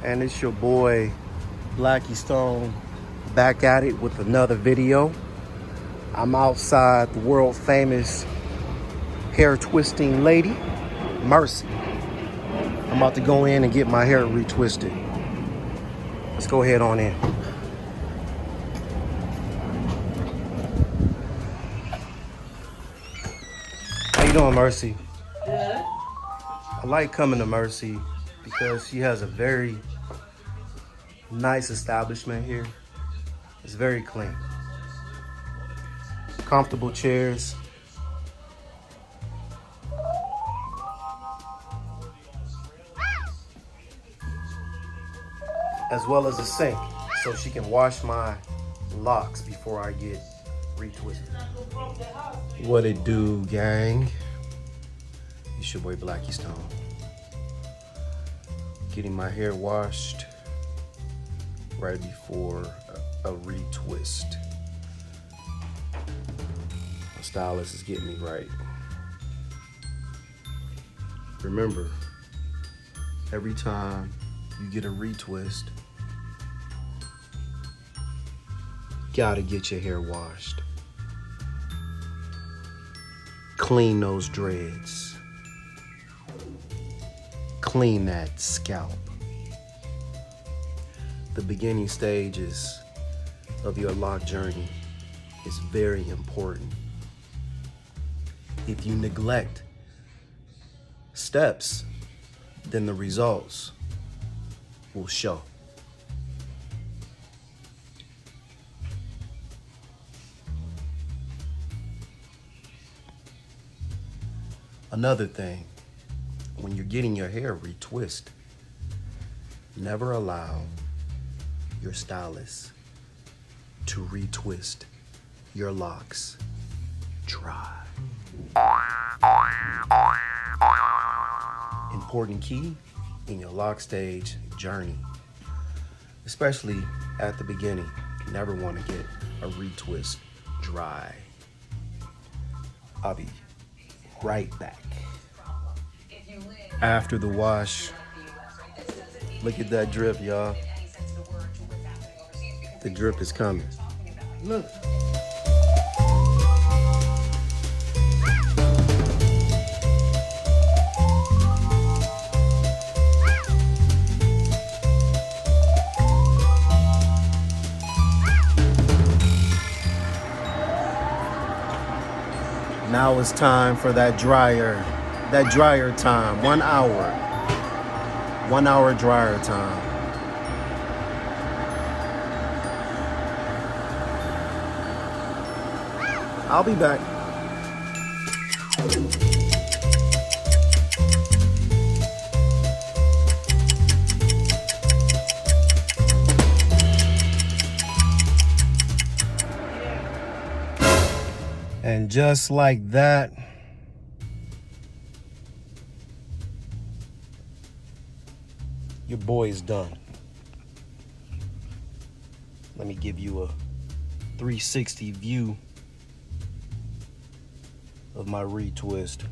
And it's your boy Blackie Stone back at it with another video. I'm outside the world famous hair twisting lady, Mercy. I'm about to go in and get my hair retwisted. Let's go ahead on in. How you doing, Mercy? Good. I like coming to Mercy because she has a very nice establishment here. It's very clean. Comfortable chairs. As well as a sink so she can wash my locks before I get retwisted. What it do, gang? It's your boy Blackie Stone. Getting my hair washed right before a retwist. My stylist is getting me right. Remember, every time you get a retwist, gotta get your hair washed. Clean those dreads. Clean that scalp. The beginning stages of your lock journey is very important. If you neglect steps, then the results will show. Another thing, when you're getting your hair retwist, never allow your stylist to retwist your locks dry. Important key in your lock stage journey, especially at the beginning. You never want to get a retwist dry. I'll be right back. After the wash, look at that drip, y'all. The drip is coming. Look. Now it's time for that dryer time. 1 hour. 1 hour dryer time. I'll be back. And just like that, your boy is done. Let me give you a 360 view of my retwist.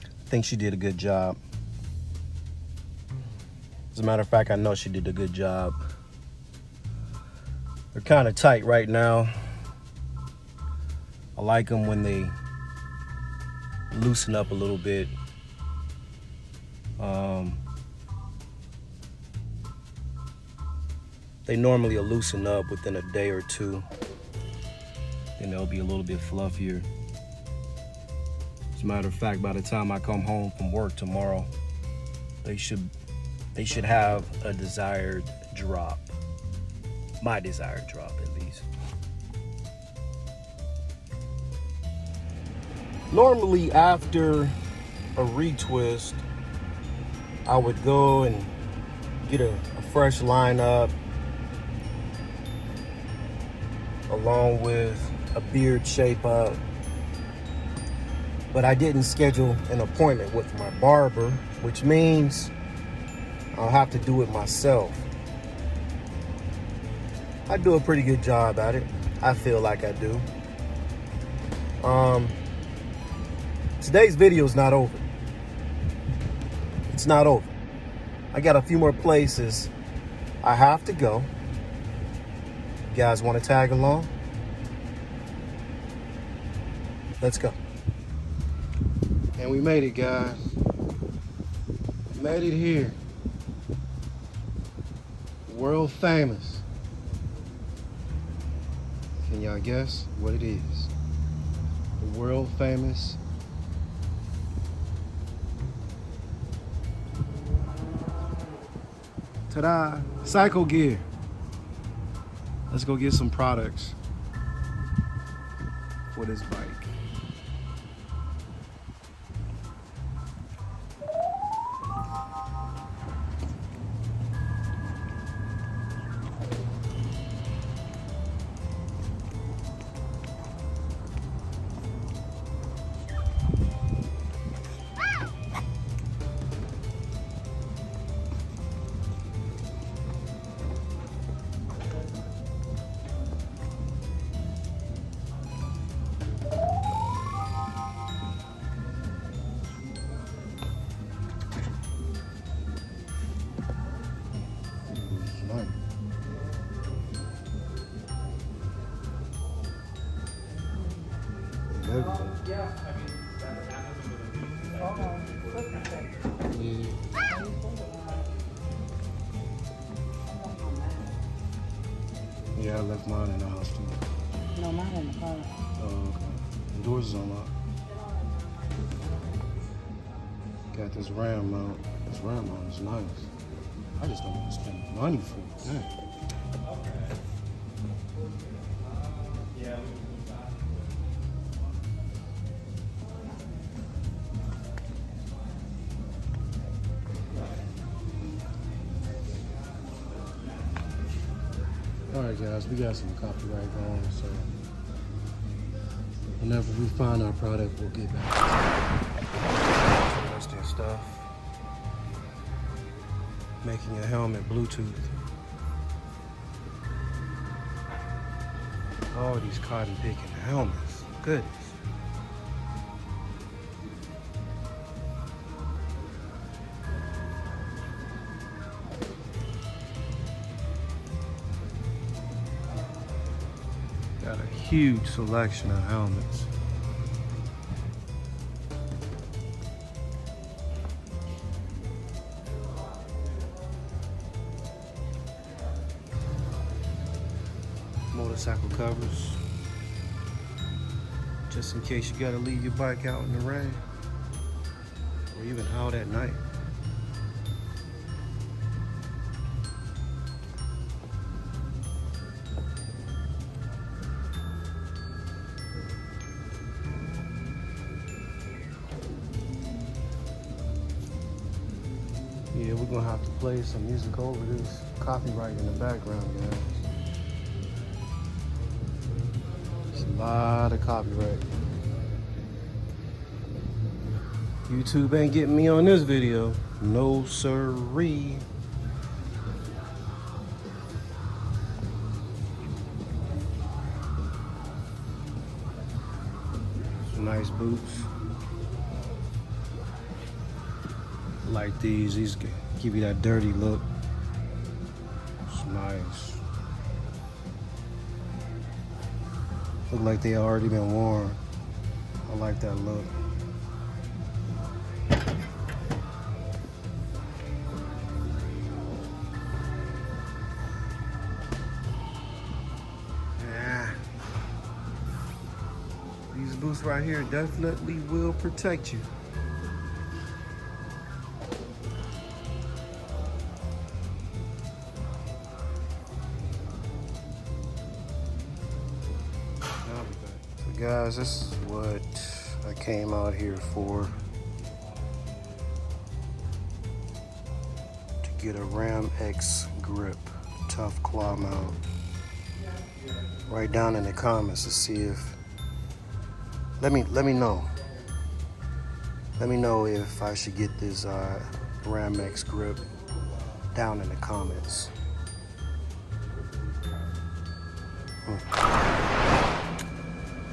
I think she did a good job. As a matter of fact, I know she did a good job. They're kind of tight right now. I like them when they loosen up a little bit. They normally will loosen up within a day or two. Then they'll be a little bit fluffier. As a matter of fact, by the time I come home from work tomorrow, they should have a desired drop. My desired drop, at least. Normally after a retwist, I would go and get a fresh lineup along with a beard shape up. But I didn't schedule an appointment with my barber, which means I'll have to do it myself. I do a pretty good job at it. I feel like I do. today's video is not over. It's not over. I got a few more places I have to go. You guys want to tag along? Let's go. And we made it, guys. We made it here. World famous. Can y'all guess what it is? The world famous ta-da! Cycle gear. Let's go get some products for this bike. Yeah, I left mine in the house too. No, mine in the car. Oh, okay. The doors is unlocked. Got this Ram mount. This Ram mount is nice. I just don't want to spend money for it. Dang. Alright guys, we got some copyright going, so whenever we find our product, we'll get back to it. Interesting stuff. Making a helmet Bluetooth. Oh, these cotton picking helmets. Goodness. Got a huge selection of helmets. Motorcycle covers. Just in case you gotta leave your bike out in the rain. Or even out at night. Yeah, we're gonna have to play some music over this copyright in the background, guys. There's a lot of copyright. YouTube ain't getting me on this video. No sirree. Some nice boots. Like these give you that dirty look. It's nice. Look like they already been worn. I like that look. Yeah. These boots right here definitely will protect you. Guys, this is what I came out here for. To get a Ram X grip, tough claw mount. Write down in the comments to see if, let me know. Let me know if I should get this Ram X grip down in the comments.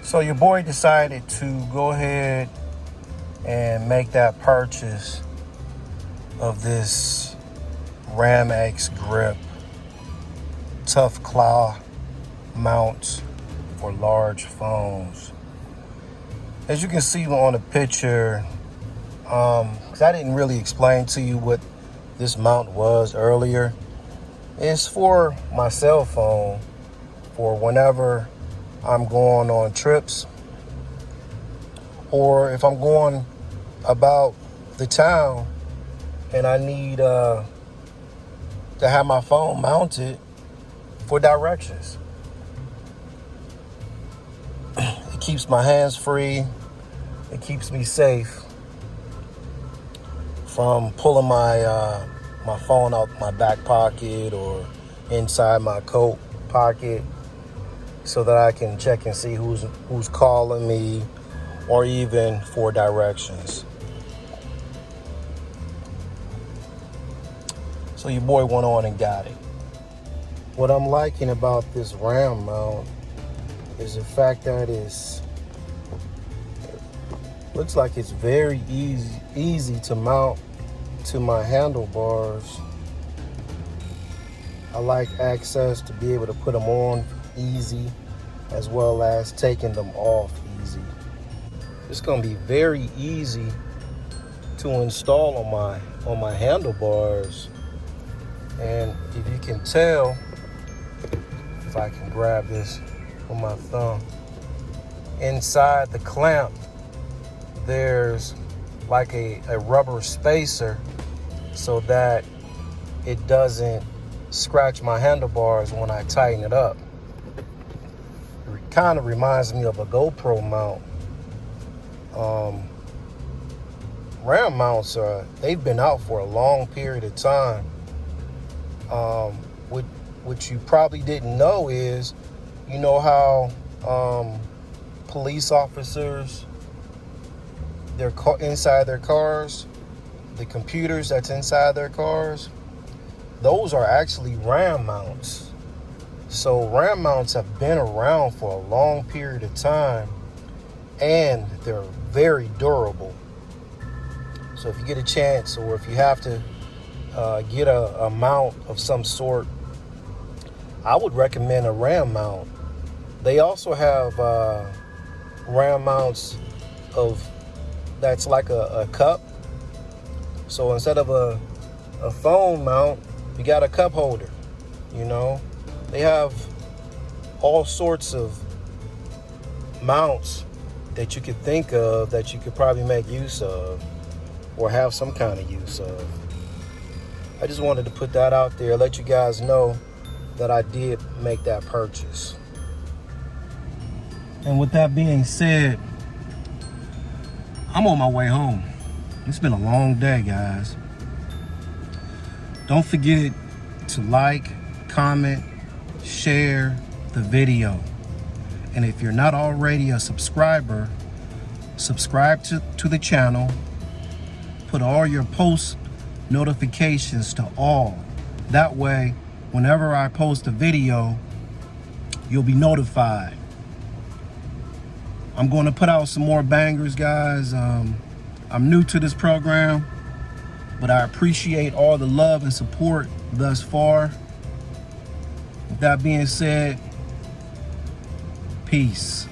So your boy decided to go ahead and make that purchase of this Ram X grip tough claw mount for large phones. As you can see on the picture, because I didn't really explain to you what this mount was earlier, it's for my cell phone for whenever I'm going on trips, or if I'm going about the town and I need to have my phone mounted for directions. It keeps my hands free. It keeps me safe from pulling my my phone out my back pocket or inside my coat pocket, so that I can check and see who's calling me, or even for directions. So your boy went on and got it. What I'm liking about this Ram mount is the fact that it looks like it's very easy to mount to my handlebars. I like access to be able to put them on easy, as well as taking them off easy. It's going to be very easy to install on my handlebars. And if you can tell, if I can grab this with my thumb, inside the clamp there's like a rubber spacer so that it doesn't scratch my handlebars when I tighten it up. It kind of reminds me of a GoPro mount. Ram mounts they've been out for a long period of time. What you probably didn't know is, you know how police officers, inside their cars, the computers that's inside their cars, those are actually Ram mounts. So Ram mounts have been around for a long period of time, and they're very durable. So if you get a chance, or if you have to get a mount of some sort, I would recommend a Ram mount. They also have Ram mounts that's like a cup. So instead of a phone mount, you got a cup holder. You know, they have all sorts of mounts that you could think of that you could probably make use of or have some kind of use of. I just wanted to put that out there, let you guys know that I did make that purchase. And with that being said, I'm on my way home. It's been a long day, guys. Don't forget to like, comment, share the video. And if you're not already a subscriber, subscribe to the channel. Put all your post notifications to all. That way, whenever I post a video, you'll be notified. I'm going to put out some more bangers, guys. I'm new to this program, but I appreciate all the love and support thus far. With that being said, peace.